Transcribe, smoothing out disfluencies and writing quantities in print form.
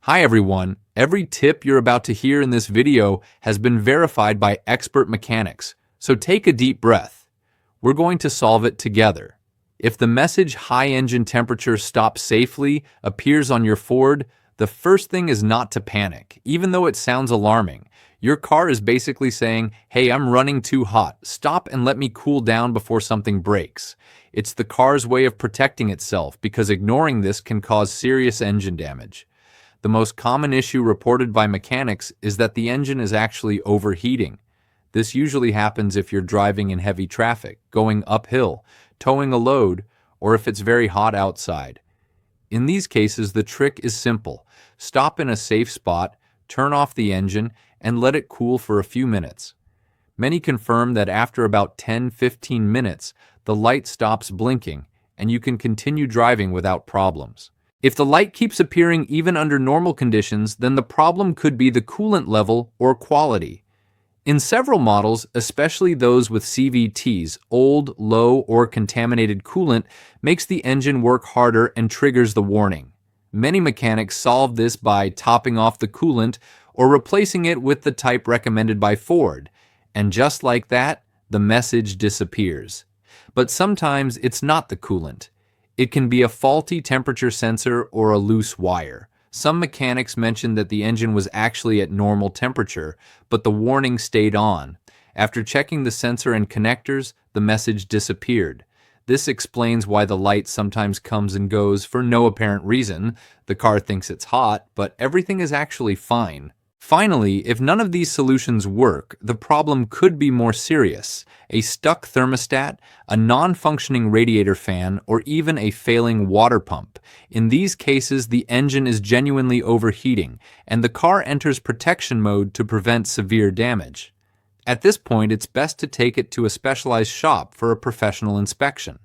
Hi everyone, every tip you're about to hear in this video has been verified by expert mechanics, so take a deep breath. We're going to solve it together. If the message "high engine temperature, stop safely" appears on your Ford, the first thing is not to panic, even though it sounds alarming. Your car is basically saying, "Hey, I'm running too hot. Stop and let me cool down before something breaks." It's the car's way of protecting itself because ignoring this can cause serious engine damage. The most common issue reported by mechanics is that the engine is actually overheating. This usually happens if you're driving in heavy traffic, going uphill, towing a load, or if it's very hot outside. In these cases, the trick is simple. Stop in a safe spot, turn off the engine, and let it cool for a few minutes. Many confirm that after about 10-15 minutes, the light stops blinking, and you can continue driving without problems. If the light keeps appearing even under normal conditions, then the problem could be the coolant level or quality. In several models, especially those with CVTs, old, low, or contaminated coolant makes the engine work harder and triggers the warning. Many mechanics solve this by topping off the coolant or replacing it with the type recommended by Ford, and just like that, the message disappears. But sometimes it's not the coolant. It can be a faulty temperature sensor or a loose wire. Some mechanics mentioned that the engine was actually at normal temperature, but the warning stayed on. After checking the sensor and connectors, the message disappeared. This explains why the light sometimes comes and goes for no apparent reason. The car thinks it's hot, but everything is actually fine. Finally, if none of these solutions work, the problem could be more serious. A stuck thermostat, a non-functioning radiator fan, or even a failing water pump. In these cases, the engine is genuinely overheating, and the car enters protection mode to prevent severe damage. At this point, it's best to take it to a specialized shop for a professional inspection.